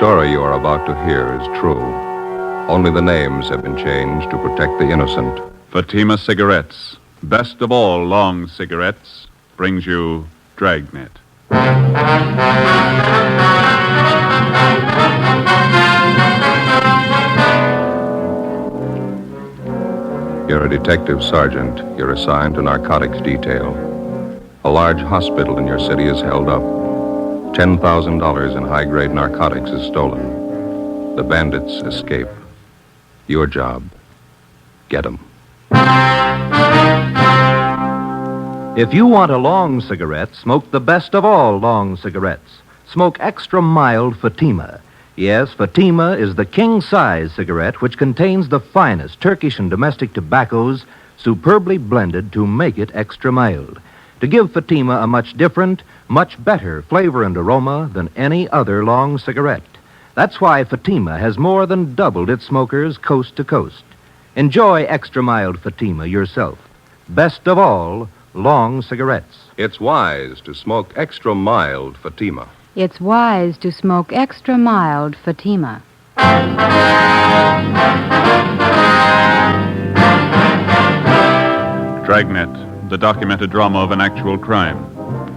story you are about to hear is true. Only the names have been changed to protect the innocent. Fatima Cigarettes, best of all long cigarettes, brings you Dragnet. You're a detective sergeant. You're assigned to narcotics detail. A large hospital in your city is held up. $10,000 in high-grade narcotics is stolen. The bandits escape. Your job, get 'em. If you want a long cigarette, smoke the best of all long cigarettes. Smoke extra mild Fatima. Yes, Fatima is the king-size cigarette which contains the finest Turkish and domestic tobaccos superbly blended to make it extra mild, to give Fatima a much different, much better flavor and aroma than any other long cigarette. That's why Fatima has more than doubled its smokers coast to coast. Enjoy extra mild Fatima yourself. Best of all, long cigarettes. It's wise to smoke extra mild Fatima. It's wise to smoke extra mild Fatima. Dragnet, the documented drama of an actual crime.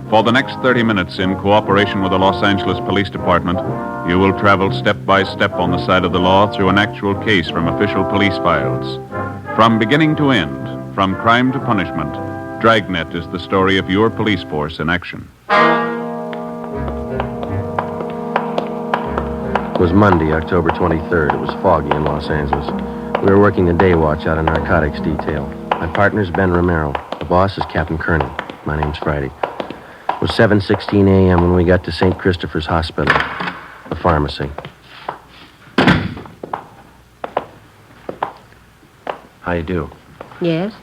For the next 30 minutes, in cooperation with the Los Angeles Police Department, you will travel step by step on the side of the law through an actual case from official police files. From beginning to end, from crime to punishment, Dragnet is the story of your police force in action. It was Monday, October 23rd. It was foggy in Los Angeles. We were working the day watch out of narcotics detail. My partner's Ben Romero. The boss is Captain Kernan. My name's Friday. It was 7:16 a.m. when we got to St. Christopher's Hospital, the pharmacy. How you do? Yes?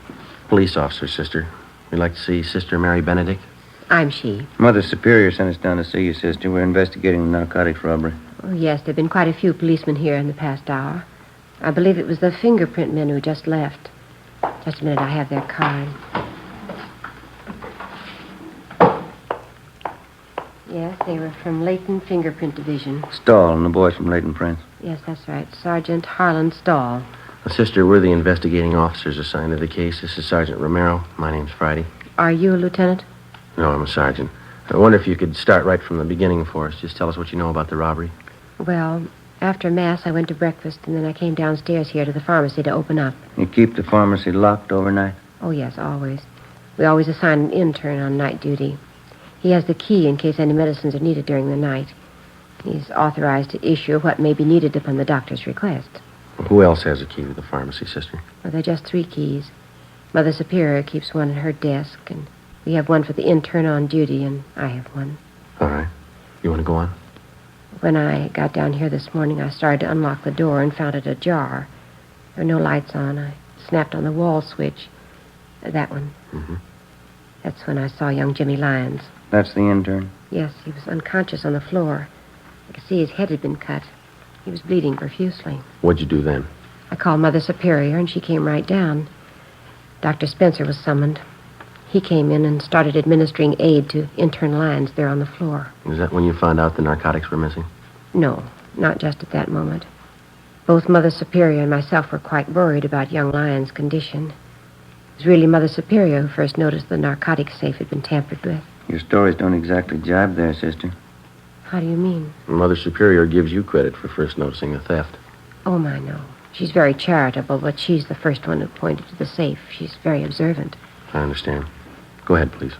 Police officer, sister. We'd like to see Sister Mary Benedict. I'm she. Mother Superior sent us down to see you, sister. We're investigating the narcotics robbery. Oh, yes, there have been quite a few policemen here in the past hour. I believe it was the fingerprint men who just left. Just a minute, I have their card. Yes, they were from Layton Fingerprint Division. Stahl and the boys from Layton Prince. Yes, that's right. Sergeant Harlan Stahl. Sister, we're the investigating officers assigned to the case. This is Sergeant Romero. My name's Friday. Are you a lieutenant? No, I'm a sergeant. I wonder if you could start right from the beginning for us. Just tell us what you know about the robbery. Well, after Mass, I went to breakfast, and then I came downstairs here to the pharmacy to open up. You keep the pharmacy locked overnight? Oh, yes, always. We always assign an intern on night duty. He has the key in case any medicines are needed during the night. He's authorized to issue what may be needed upon the doctor's request. Who else has a key to the pharmacy, sister? Well, there are just 3 keys. Mother Superior keeps one at her desk, and we have one for the intern on duty, and I have one. All right. You want to go on? When I got down here this morning, I started to unlock the door and found it ajar. There were no lights on. I snapped on the wall switch. That one. Mm-hmm. That's when I saw young Jimmy Lyons. That's the intern? Yes, he was unconscious on the floor. I could see his head had been cut. He was bleeding profusely. What'd you do then? I called Mother Superior, and she came right down. Dr. Spencer was summoned. He came in and started administering aid to intern Lyons there on the floor. Is that when you found out the narcotics were missing? No, not just at that moment. Both Mother Superior and myself were quite worried about young Lyons' condition. It was really Mother Superior who first noticed the narcotics safe had been tampered with. Your stories don't exactly jibe there, sister. How do you mean? Mother Superior gives you credit for first noticing the theft. Oh, my, no. She's very charitable, but she's the first one who pointed to the safe. She's very observant. I understand. Go ahead, please.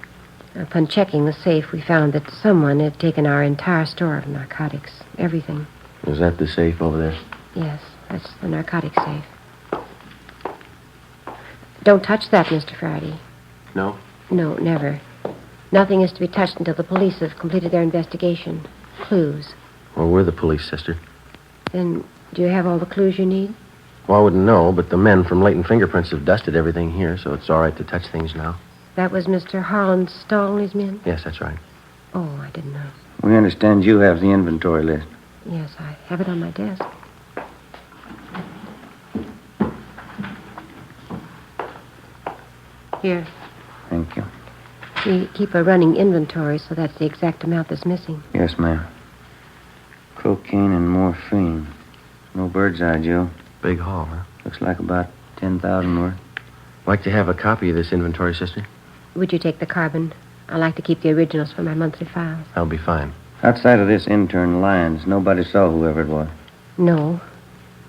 Upon checking the safe, we found that someone had taken our entire store of narcotics. Everything. Is that the safe over there? Yes, that's the narcotic safe. Don't touch that, Mr. Friday. No? No, never. Nothing is to be touched until the police have completed their investigation. Clues. Well, we're the police, sister. Then, do you have all the clues you need? Well, I wouldn't know, but the men from Layton Fingerprints have dusted everything here, so it's all right to touch things now. That was Mr. Harlan Stahl and his men? Yes, that's right. Oh, I didn't know. We understand you have the inventory list. Yes, I have it on my desk. Here. Thank you. We keep a running inventory, so that's the exact amount that's missing. Yes, ma'am. Cocaine and morphine. No bird's eye, Joe. Big haul, huh? Looks like about 10,000 worth. Like to have a copy of this inventory, sister? Would you take the carbon? I like to keep the originals for my monthly files. That'll be fine. Outside of this intern, Lyons, nobody saw whoever it was. No.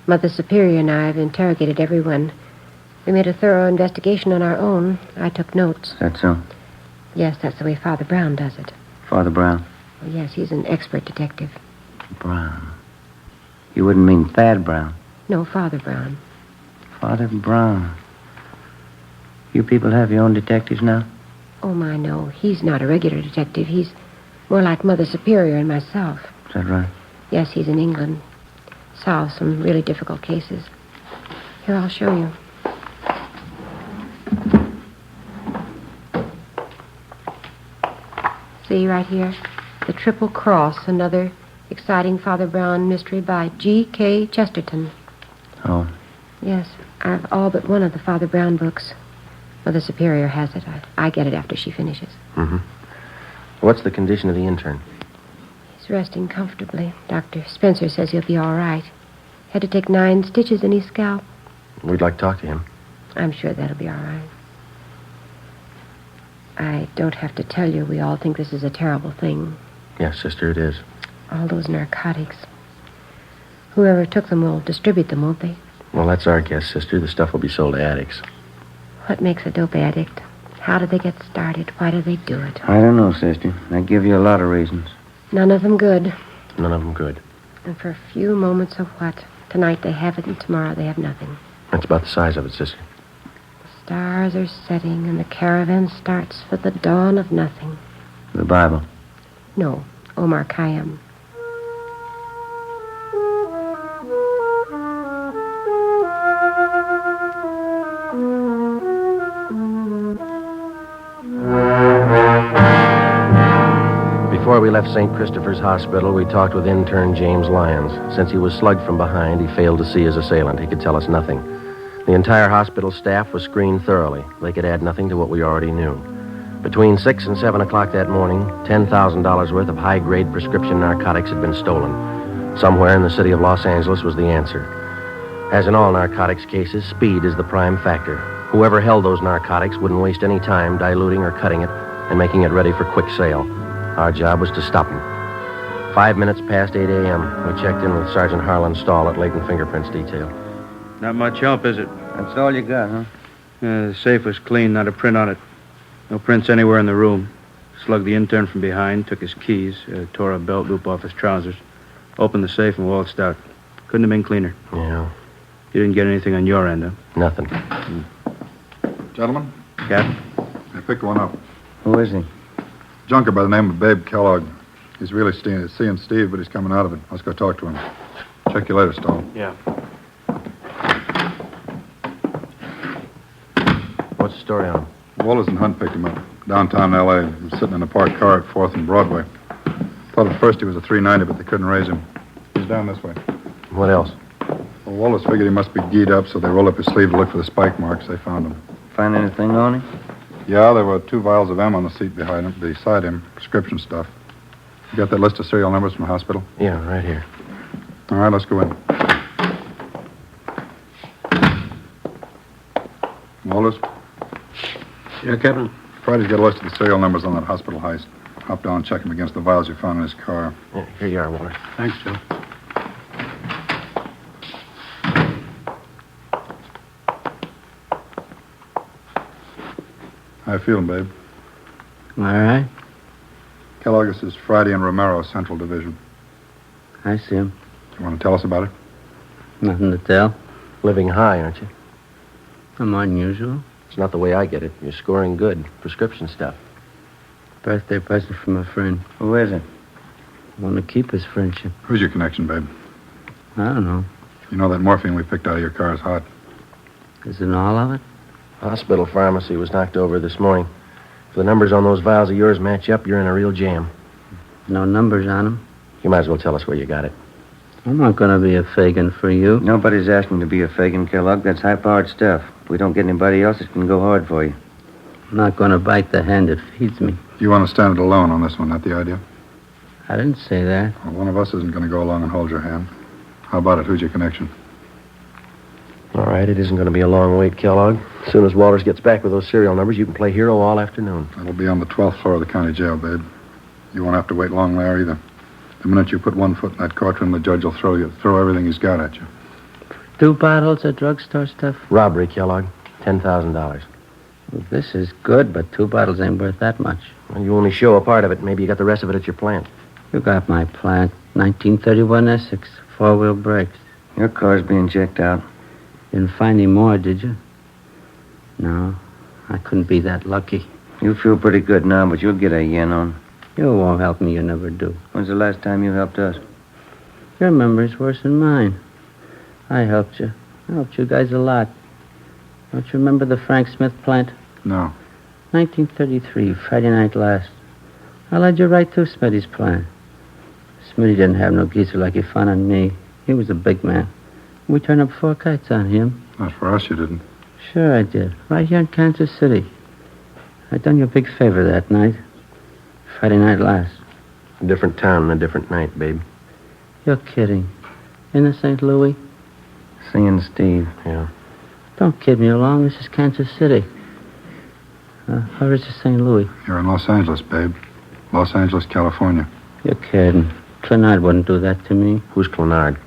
Mother Superior and I have interrogated everyone. We made a thorough investigation on our own. I took notes. Is that so? Yes, that's the way Father Brown does it. Father Brown? Oh, yes, he's an expert detective. Brown. You wouldn't mean Thad Brown? No, Father Brown. Father Brown. You people have your own detectives now? Oh, my, no. He's not a regular detective. He's more like Mother Superior and myself. Is that right? Yes, he's in England. Solves some really difficult cases. Here, I'll show you. See right here? The Triple Cross, another exciting Father Brown mystery by G.K. Chesterton. Oh. Yes, I've all but one of the Father Brown books. Mother Superior has it. I get it after she finishes. Mm-hmm. What's the condition of the intern? He's resting comfortably. Dr. Spencer says he'll be all right. Had to take 9 stitches in his scalp. We'd like to talk to him. I'm sure that'll be all right. I don't have to tell you we all think this is a terrible thing. Yes, sister, it is. All those narcotics. Whoever took them will distribute them, won't they? Well, that's our guess, sister. The stuff will be sold to addicts. What makes a dope addict? How do they get started? Why do they do it? I don't know, sister. I give you a lot of reasons. None of them good. None of them good. And for a few moments of what? Tonight they have it and tomorrow they have nothing. That's about the size of it, sister. The stars are setting and the caravan starts for the dawn of nothing. The Bible. No, Omar Khayyam. Before we left St. Christopher's Hospital, we talked with intern James Lyons. Since he was slugged from behind, he failed to see his assailant. He could tell us nothing. The entire hospital staff was screened thoroughly. They could add nothing to what we already knew. Between 6 and 7 o'clock that morning, $10,000 worth of high-grade prescription narcotics had been stolen. Somewhere in the city of Los Angeles was the answer. As in all narcotics cases, speed is the prime factor. Whoever held those narcotics wouldn't waste any time diluting or cutting it and making it ready for quick sale. Our job was to stop them. 5 minutes past 8 a.m., we checked in with Sergeant Harlan Stahl at Leighton Fingerprints Detail. Not much help, is it? That's all you got, huh? The safe was clean, not a print on it. No prints anywhere in the room. Slugged the intern from behind, took his keys, tore a belt loop off his trousers, opened the safe and waltzed out. Couldn't have been cleaner. Yeah, You didn't get anything on your end, huh? nothing. Gentlemen, Captain? I picked one up. Who is he? Junker by the name of Babe Kellogg. He's really seeing Steve, but he's coming out of it. Let's go talk to him. Check you later, Stahl. Yeah. What's the story on him? Wallace and Hunt picked him up. Downtown L.A. He was sitting in a parked car at 4th and Broadway. Thought at first he was a 390, but they couldn't raise him. He's down this way. What else? Well, Wallace figured he must be geed up, so they rolled up his sleeve to look for the spike marks. They found him. Find anything on him? Yeah, there were 2 vials of M on the seat beside him, prescription stuff. You got that list of serial numbers from the hospital? Yeah, right here. All right, let's go in. Wallace? Yeah, Captain? Friday's got a list of the serial numbers on that hospital heist. Hop down and check them against the vials you found in his car. Yeah, here you are, Walter. Thanks, Joe. How you feeling, babe? All right. Kellogg, this is Friday and Romero, Central Division. I see him. You want to tell us about it? Nothing to tell. Living high, aren't you? I'm unusual. It's not the way I get it. You're scoring good. Prescription stuff. Birthday present from a friend. Who is it? Want to keep his friendship. Who's your connection, babe? I don't know. You know that morphine we picked out of your car is hot. Isn't all of it? Hospital pharmacy was knocked over this morning. If the numbers on those vials of yours match up, you're in a real jam. No numbers on him. You might as well tell us where you got it. I'm not going to be a Fagin for you. Nobody's asking to be a Fagin, Kellogg. That's high-powered stuff. If we don't get anybody else, it can go hard for you. I'm not going to bite the hand that feeds me. You want to stand it alone on this one, not the idea? I didn't say that. Well, one of us isn't going to go along and hold your hand. How about it? Who's your connection? All right, it isn't going to be a long wait, Kellogg. As soon as Walters gets back with those serial numbers, you can play hero all afternoon. That'll be on the 12th floor of the county jail, babe. You won't have to wait long there either. The minute you put one foot in that courtroom, the judge will throw everything he's got at you. 2 bottles of drugstore stuff? Robbery, Kellogg. $10,000. Well, this is good, but 2 bottles ain't worth that much. Well, you only show a part of it. Maybe you got the rest of it at your plant. You got my plant. 1931 Essex. 4-wheel brakes. Your car's being checked out. Didn't find any more, did you? No, I couldn't be that lucky. You feel pretty good now, but you'll get a yen on. You won't help me, you never do. When's the last time you helped us? Your memory's worse than mine. I helped you. I helped you guys a lot. Don't you remember the Frank Smith plant? No. 1933, Friday night last. I led you right through Smitty's plant. Smitty didn't have no geezer like he found on me. He was a big man. We turned up 4 kites on him. Not for us, you didn't. Sure I did. Right here in Kansas City. I done you a big favor that night. Friday night last. A different town and a different night, babe. You're kidding. In the St. Louis? Seeing Steve. Yeah. Don't kid me along. This is Kansas City. Where is this St. Louis? You're in Los Angeles, babe. Los Angeles, California. You're kidding. Clenard wouldn't do that to me. Who's Clenard?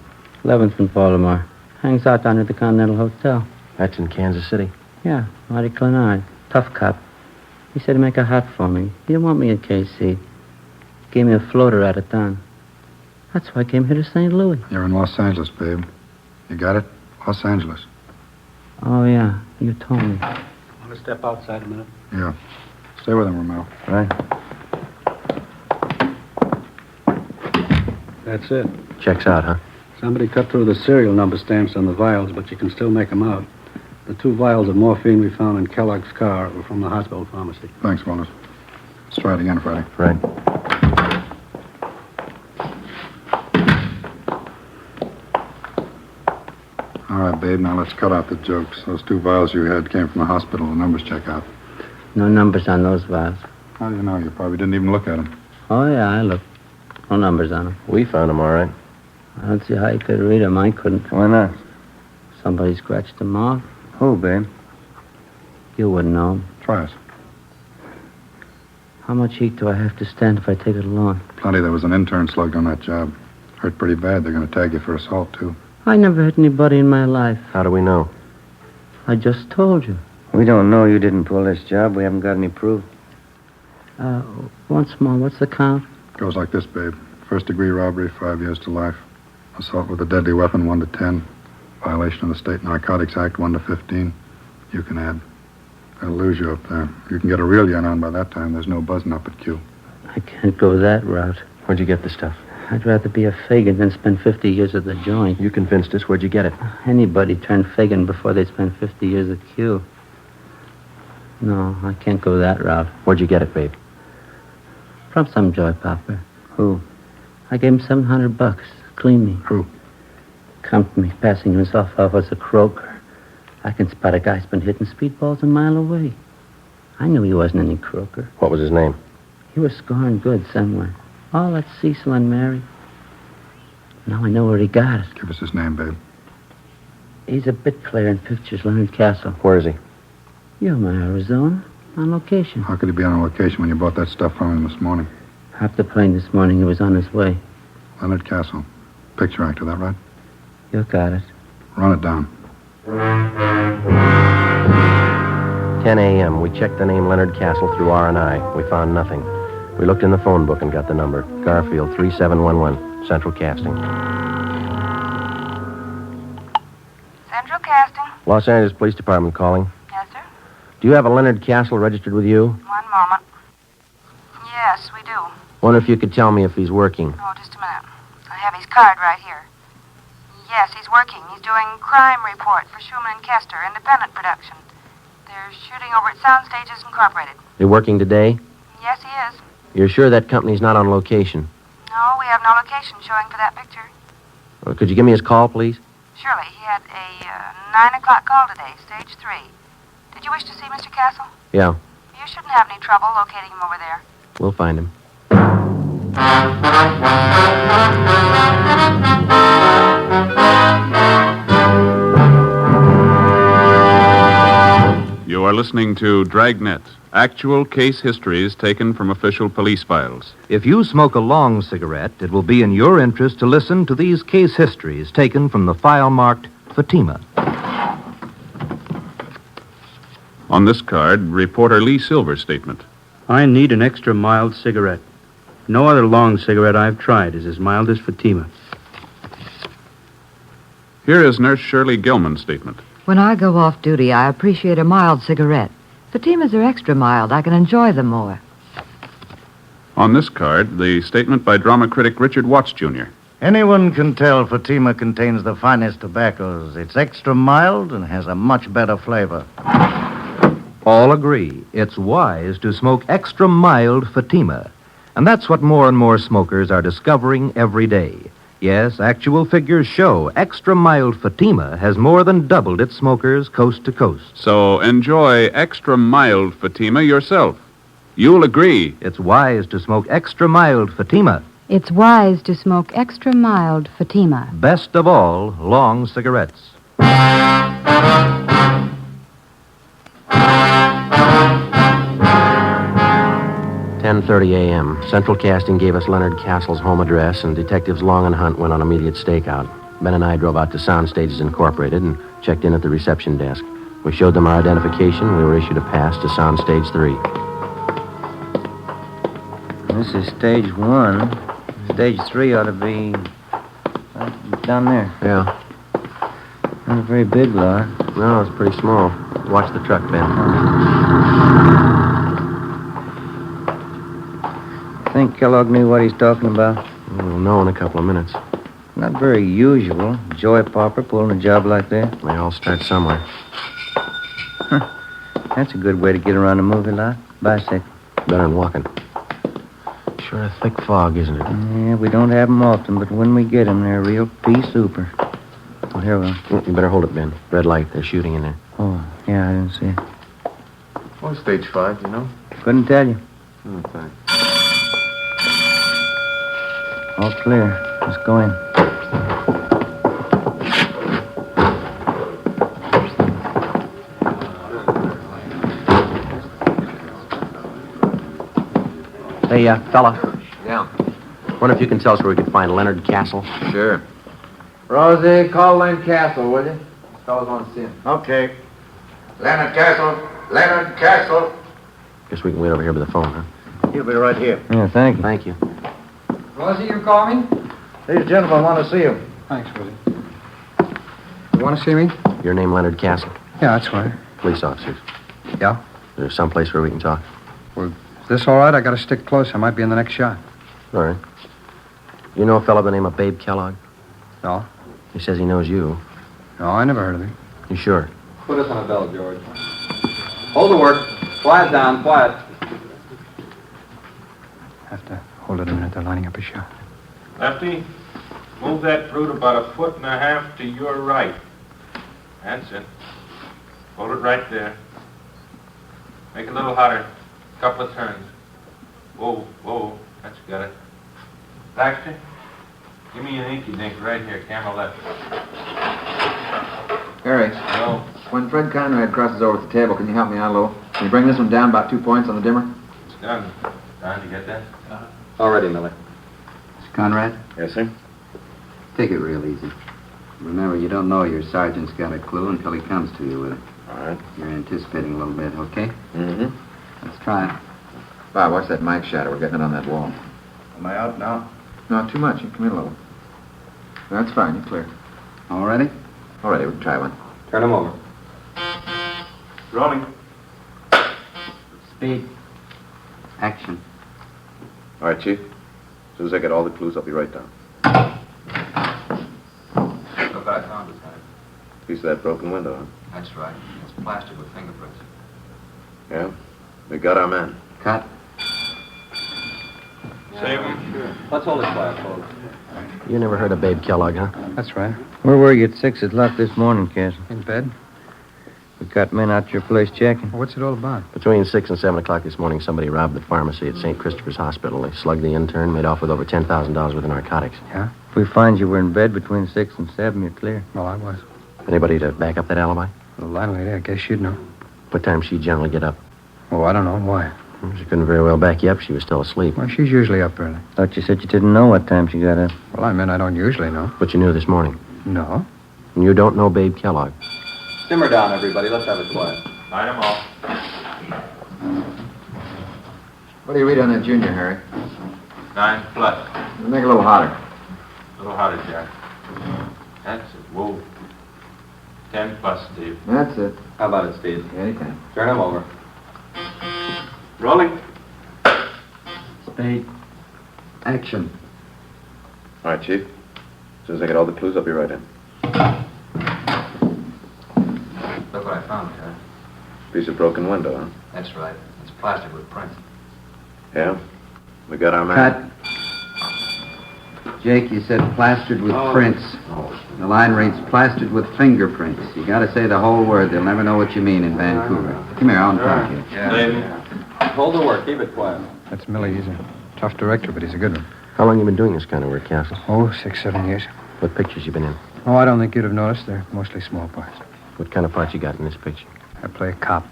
11th and Baltimore. Hangs out down at the Continental Hotel. That's in Kansas City. Yeah, Marty Clenard. Tough cop. He said he'd make a hot for me. He didn't want me in KC. Gave me a floater out of town. That's why I came here to St. Louis. You're in Los Angeles, babe. You got it? Los Angeles. Oh, yeah. You told me. Want to step outside a minute? Yeah. Stay with him, Romero. Right. That's it. Checks out, huh? Somebody cut through the serial number stamps on the vials, but you can still make them out. The 2 vials of morphine we found in Kellogg's car were from the hospital pharmacy. Thanks, Wallace. Let's try it again, Friday. Right. All right, babe, now let's cut out the jokes. Those 2 vials you had came from the hospital. The numbers check out. No numbers on those vials. How do you know? You probably didn't even look at them. Oh, yeah, I looked. No numbers on them. We found them, all right. I don't see how you could read them. I couldn't. Why not? Somebody scratched them off. Who, babe? You wouldn't know 'em. Try us. How much heat do I have to stand if I take it alone? Plenty. There was an intern slugged on that job. Hurt pretty bad. They're going to tag you for assault, too. I never hit anybody in my life. How do we know? I just told you. We don't know you didn't pull this job. We haven't got any proof. Once more, what's the count? Goes like this, babe. First-degree robbery, 5 years to life. Assault with a deadly weapon, 1 to 10. Violation of the State Narcotics Act, 1 to 15. You can add. That'll lose you up there. You can get a real yen on by that time. There's no buzzing up at Q. I can't go that route. Where'd you get the stuff? I'd rather be a Fagin than spend 50 years at the joint. You convinced us. Where'd you get it? Anybody turned Fagin before they spend 50 years at Q. No, I can't go that route. Where'd you get it, babe? From some joy popper. Who? I gave him $700. Clean me. Who? Come to me, passing himself off as a croaker. I can spot a guy's been hitting speedballs a mile away. I knew he wasn't any croaker. What was his name? He was scoring good somewhere. Oh, that's Cecil and Mary. Now I know where he got it. Give us his name, babe. He's a bit player in pictures, Leonard Castle. Where is he? Yuma, Arizona. On location. How could he be on location when you bought that stuff from him this morning? Hopped the plane this morning. He was on his way. Leonard Castle. Picture actor, that right? You got it. Run it down. 10 a.m. We checked the name Leonard Castle through R&I. We found nothing. We looked in the phone book and got the number. Garfield 3711, Central Casting. Central Casting. Los Angeles Police Department calling. Yes, sir. Do you have a Leonard Castle registered with you? 1 moment. Yes, we do. Wonder if you could tell me if he's working. Oh, just a minute. I have his card right here. Yes, he's working. He's doing crime report for Schumann and Kester, independent production. They're shooting over at Soundstages Incorporated. They're working today? Yes, he is. You're sure that company's not on location? No, we have no location showing for that picture. Could you give me his call, please? Surely. He had a 9 o'clock call today, stage 3. Did you wish to see Mr. Castle? Yeah, You shouldn't have any trouble locating him over there. we'll find him. You are listening to Dragnet, actual case histories taken from official police files. If you smoke a long cigarette, it will be in your interest to listen to these case histories taken from the file marked Fatima. On this card, reporter Lee Silver's statement. I need an extra mild cigarette. No other long cigarette I've tried is as mild as Fatima. Here is Nurse Shirley Gilman's statement. When I go off duty, I appreciate a mild cigarette. Fatimas are extra mild. I can enjoy them more. On this card, the statement by drama critic Richard Watts, Jr. Anyone can tell Fatima contains the finest tobaccos. It's extra mild and has a much better flavor. All agree it's wise to smoke extra mild Fatima. And that's what more and more smokers are discovering every day. Yes, actual figures show extra mild Fatima has more than doubled its smokers coast to coast. So enjoy extra mild Fatima yourself. You'll agree. It's wise to smoke extra mild Fatima. It's wise to smoke extra mild Fatima. Best of all, long cigarettes. 10:30 a.m. Central Casting gave us Leonard Castle's home address, and Detectives Long and Hunt went on immediate stakeout. Ben and I drove out to Sound Stages Incorporated and checked in at the reception desk. We showed them our identification. We were issued a pass to Sound Stage 3. This is stage 1. Stage 3 ought to be down there. Yeah. Not a very big lot. No, it's pretty small. Watch the truck, Ben. Think Kellogg knew what he's talking about? We'll know in a couple of minutes. Not very usual. Joy Popper pulling a job like that. They all start somewhere. That's a good way to get around a movie lot. Bicycle. Better than walking. Sure a thick fog, isn't it? Yeah, we don't have 'em often, but when we get 'em, they're real pea super. Oh, here we are. You better hold it, Ben. Red light. They're shooting in there. Oh, yeah, I didn't see it. What's stage 5, you know? Couldn't tell you. Oh, thanks. All clear. Let's go in. Hey, fella. Yeah. Wonder if you can tell us where we can find Leonard Castle? Sure. Rosie, call Leonard Castle, will you? These fellas want to see him. Okay. Leonard Castle! Leonard Castle! Guess we can wait over here by the phone, huh? He'll be right here. Yeah, thank you. Thank you. Rosie, you call me? These gentlemen want to see you. Thanks, Rosie. You want to see me? Your name, Leonard Castle? Yeah, that's right. Police officers. Yeah? Is there someplace where we can talk? Well, is this all right? I got to stick close. I might be in the next shot. All right. You know a fellow by the name of Babe Kellogg? No? He says he knows you. No, I never heard of him. You sure? Put us on a bell, George. Hold the work. Quiet down, quiet. Have to hold it a minute. They're lining up a shot. Lefty, move that fruit about 1.5 feet to your right. That's it. Hold it right there. Make it a little hotter. Couple of turns. Whoa, whoa. That's got it. Baxter, give me an inky dink right here. Camera left. Harry, No. when Fred Conrad crosses over at the table, can you help me out a little? Can you bring this one down about 2 points on the dimmer? It's done. Don, you get that? All ready, Miller. Conrad, Yes, sir. take it real easy. Remember, you don't know your sergeant's got a clue until he comes to you with it. All right. You're anticipating a little bit, okay? Mm-hmm. Let's try it. Bob, watch that mic shadow. We're getting it on that wall. Am I out now? No, too much. You come in a little. That's fine. You're clear. All ready? All right, we can try one. Turn him over. Rolling. Speed. Action. All right, Chief. As soon as I get all the clues, I'll be right down. Look what I found this time. Piece of that broken window, huh? That's right. It's plastered with fingerprints. Yeah? We got our man. Cut. Save him. Let's hold it quiet, folks. You never heard of Babe Kellogg, huh? That's right. Where were you at 6 o'clock this morning, Castle? In bed? We got men out your place checking. What's it all about? Between 6 and 7 o'clock this morning, somebody robbed the pharmacy at St. Christopher's Hospital. They slugged the intern, made off with over $10,000 worth of narcotics. Yeah? If we find you were in bed between 6 and 7, you're clear. Well, I was. Anybody to back up that alibi? The landlady, I guess she'd know. What time she generally get up? Oh, I don't know. Why? She couldn't very well back you up. She was still asleep. Well, she's usually up early. Thought you said you didn't know what time she got up. Well, I meant I don't usually know. But you knew this morning. No. And you don't know Babe Kellogg. Simmer down, everybody. Let's have it quiet. Light 'em off. What do you read on that junior, Harry? 9+. Make it a little hotter. A little hotter, Jack. That's it. Whoa. 10+, Steve. That's it. How about it, Steve? Anytime. Turn him over. Rolling. Spade. Action. All right, Chief. As soon as I get all the clues, I'll be right in. Look what I found, Harry. Piece of broken window, huh? That's right. It's plastered with prints. Yeah? We got our man. Cut. Jake, you said plastered with prints. The line reads plastered with fingerprints. You gotta say the whole word. They'll never know what you mean in Vancouver. Come here, I want to talk to you. Hold the work. Keep it quiet. That's Millie. He's a tough director, but he's a good one. How long you been doing this kind of work, Castle? Oh, 6, 7 years. What pictures you been in? Oh, I don't think you'd have noticed. They're mostly small parts. What kind of parts you got in this picture? I play a cop.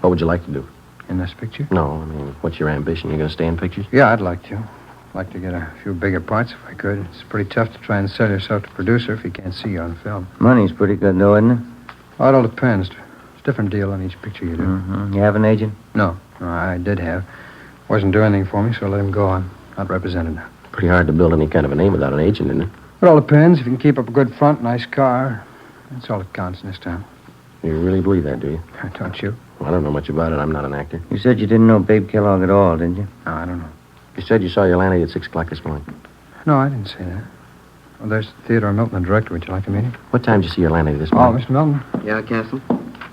What would you like to do? In this picture? No, I mean, what's your ambition? You gonna stay in pictures? Yeah, I'd like to. I'd like to get a few bigger parts if I could. It's pretty tough to try and sell yourself to producer if you can't see you on film. Money's pretty good, though, isn't it? Oh, it all depends. It's a different deal on each picture you do. Mm-hmm. You have an agent? No, I did have. Wasn't doing anything for me, so I let him go. I'm not represented now. Pretty hard to build any kind of a name without an agent, isn't it? It all depends. If you can keep up a good front, nice car, that's all that counts in this town. You really believe that, do you? Don't you? Well, I don't know much about it. I'm not an actor. You said you didn't know Babe Kellogg at all, didn't you? No, I don't know. You said you saw your landlady at 6 o'clock this morning. No, I didn't say that. Well, there's Theodore Milton, the director. Would you like to meet him? What time did you see your landlady this Oh, morning? Mr. Milton. Yeah, Castle?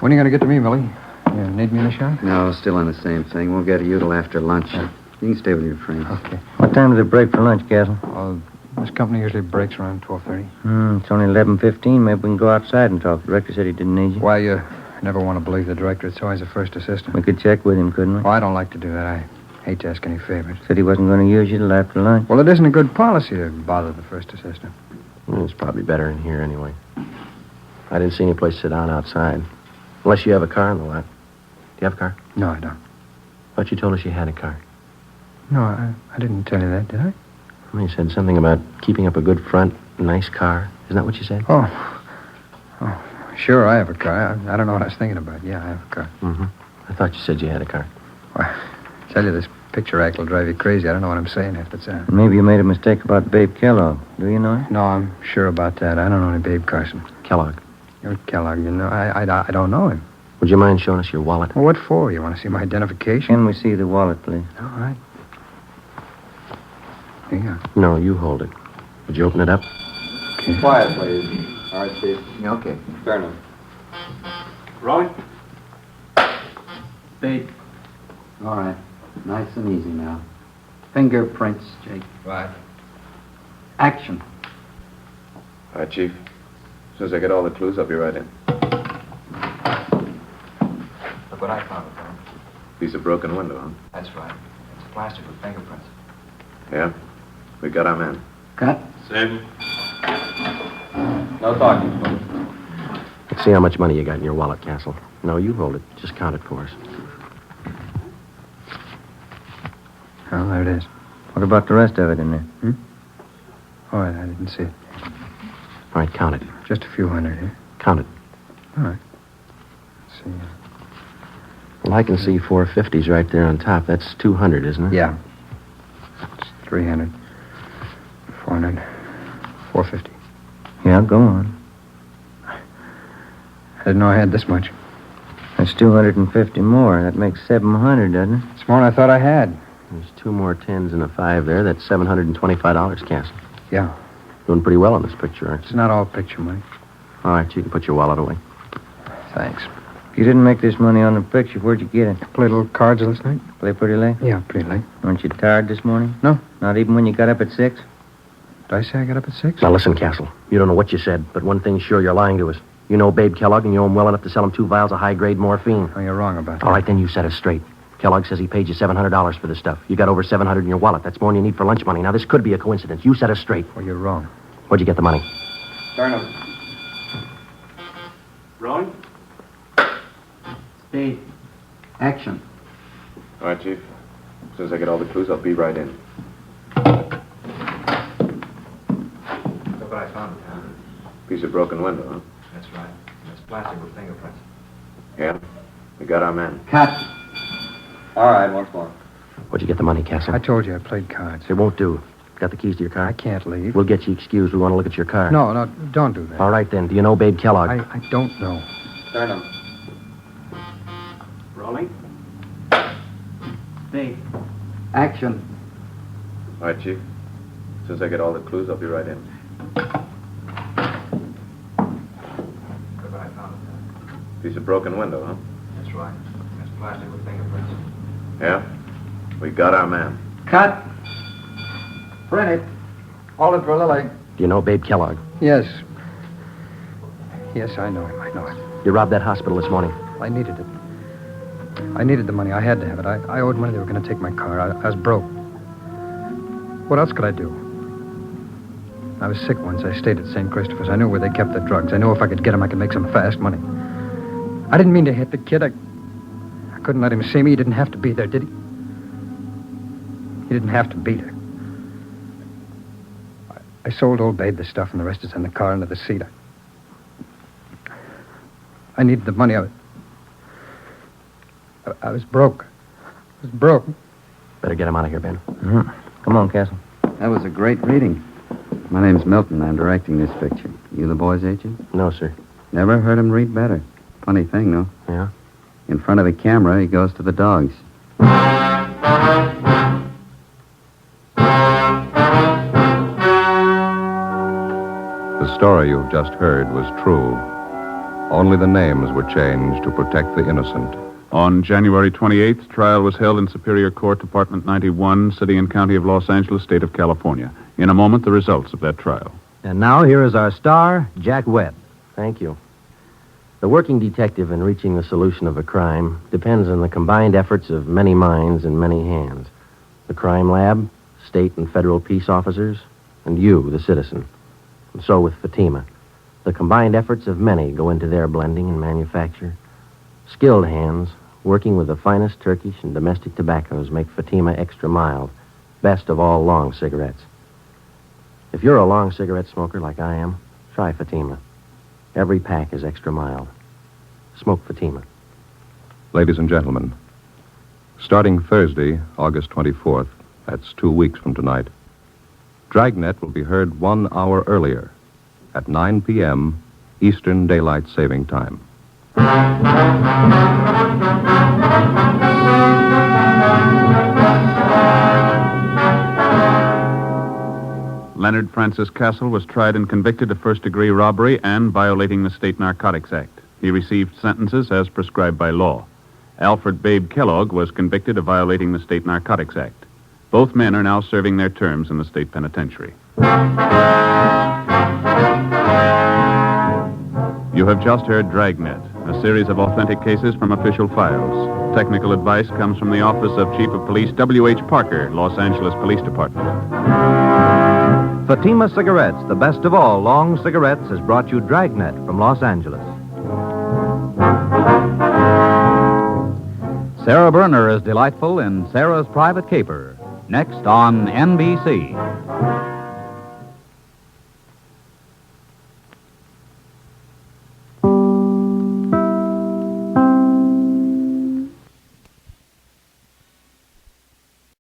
When are you going to get to me, Millie? You need me in the shop? No, still on the same thing. Won't get to you till after lunch. You can stay with your friends. Okay. What time does it break for lunch, Castle? Well, this company usually breaks around 12:30. It's only 11:15. Maybe we can go outside and talk. The director said he didn't need you. Why, you never want to believe the director. It's always the first assistant. We could check with him, couldn't we? Well, I don't like to do that. I hate to ask any favors. Said he wasn't going to use you till after lunch. Well, it isn't a good policy to bother the first assistant. Well, it's probably better in here anyway. I didn't see any place to sit down outside. Unless you have a car in the lot. Do you have a car? No, I don't. But you told us you had a car. No, I didn't tell you that, did I? Well, you said something about keeping up a good front, nice car. Isn't that what you said? Oh, sure, I have a car. I don't know what I was thinking about. Yeah, I have a car. Mm-hmm. I thought you said you had a car. Well, I tell you, this picture act will drive you crazy. I don't know what I'm saying half the time. Maybe you made a mistake about Babe Kellogg. Do you know him? No, I'm sure about that. I don't know any Babe Carson. Kellogg. You're Kellogg, you know. I don't know him. Would you mind showing us your wallet? Well, what for? You want to see my identification? Can we see the wallet, please? All right. Here you go. No, you hold it. Would you open it up? Okay. Quiet, please. All right, Steve. Yeah, okay. Turn him. Rolling. Spade. All right. Nice and easy now. Fingerprints, Jake. Right. Action. All right, Chief. As soon as I get all the clues, I'll be right in. Look what I found, Harry. Piece of broken window, huh? That's right. It's plastered with fingerprints. Yeah? We got our man. Cut. Save. No talking, folks. Let's see how much money you got in your wallet, Castle. No, you hold it. Just count it for us. Oh, there it is. What about the rest of it in there? Oh, I didn't see it. All right, count it. Just a few hundred here. Count it. All right. Let's see. Well, I can see 450s right there on top. That's 200, isn't it? Yeah. It's 300, 400, 450. Yeah, go on. I didn't know I had this much. That's 250 more. That makes 700, doesn't it? It's more than I thought I had. There's 2 more 10s and a 5 there. That's $725, Castle. Yeah. Doing pretty well on this picture, aren't It's you? not all picture money. All right, you can put your wallet away. Thanks. If you didn't make this money on the picture, where'd you get it? Play little cards last night? Play pretty late? Yeah, pretty late. Weren't you tired this morning? No. Not even when you got up at 6? Did I say I got up at 6? Now, listen, Castle. You don't know what you said, but one thing's sure, you're lying to us. You know Babe Kellogg, and you know him well enough to sell him 2 vials of high-grade morphine. Oh, you're wrong about that. All right, then you set us straight. Kellogg says he paid you $700 for this stuff. You got over $700 in your wallet. That's more than you need for lunch money. Now, this could be a coincidence. You set us straight. Well, you're wrong. Where'd you get the money? Turn him. Rolling? Speed. Action. All right, Chief. As soon as I get all the clues, I'll be right in. Look what I found, Lieutenant. Piece of broken window, huh? That's right. And it's plastic with fingerprints. Yeah. We got our man. Cut. All right, once more. Where'd you get the money, Castle? I told you I played cards. It won't do. Got the keys to your car? I can't leave. We'll get you excused. We want to look at your car. No, don't do that. All right, then. Do you know Babe Kellogg? I don't know. Turn him. Rolling? Speed. Action. All right, Chief. As soon as I get all the clues, I'll be right in. Look what I found, Lieutenant. Piece of broken window, huh? That's right. And it's plastic with fingerprints. Yeah. We got our man. Cut. Print it. Hold it for Lily. Do you know Babe Kellogg? Yes. Yes, I know him. I know it. You robbed that hospital this morning. I needed it. I needed the money. I had to have it. I owed money. They were going to take my car. I was broke. What else could I do? I was sick once. I stayed at St. Christopher's. I knew where they kept the drugs. I knew if I could get them, I could make some fast money. I didn't mean to hit the kid. I couldn't let him see me. He didn't have to be there, did he? He didn't have to be there. I sold old Babe the stuff, and the rest is in the car under the seat. I needed the money. I was broke. I was broke. Better get him out of here, Ben. Mm-hmm. Come on, Castle. That was a great reading. My name's Milton. I'm directing this picture. You the boy's agent? No, sir. Never heard him read better. Funny thing, though. Yeah? In front of the camera, he goes to the dogs. The story you've just heard was true. Only the names were changed to protect the innocent. On January 28th, trial was held in Superior Court, Department 91, City and County of Los Angeles, State of California. In a moment, the results of that trial. And now here is our star, Jack Webb. Thank you. The working detective in reaching the solution of a crime depends on the combined efforts of many minds and many hands. The crime lab, state and federal peace officers, and you, the citizen. And so with Fatima. The combined efforts of many go into their blending and manufacture. Skilled hands, working with the finest Turkish and domestic tobaccos, make Fatima extra mild, best of all long cigarettes. If you're a long cigarette smoker like I am, try Fatima. Every pack is extra mild. Smoke Fatima. Ladies and gentlemen, starting Thursday, August 24th, that's 2 weeks from tonight, Dragnet will be heard 1 hour earlier at 9 p.m. Eastern Daylight Saving Time. Leonard Francis Castle was tried and convicted of first-degree robbery and violating the State Narcotics Act. He received sentences as prescribed by law. Alfred Babe Kellogg was convicted of violating the State Narcotics Act. Both men are now serving their terms in the state penitentiary. You have just heard Dragnet, a series of authentic cases from official files. Technical advice comes from the Office of Chief of Police W.H. Parker, Los Angeles Police Department. Fatima Cigarettes, the best of all long cigarettes, has brought you Dragnet from Los Angeles. Sarah Berner is delightful in Sarah's Private Caper. Next on NBC.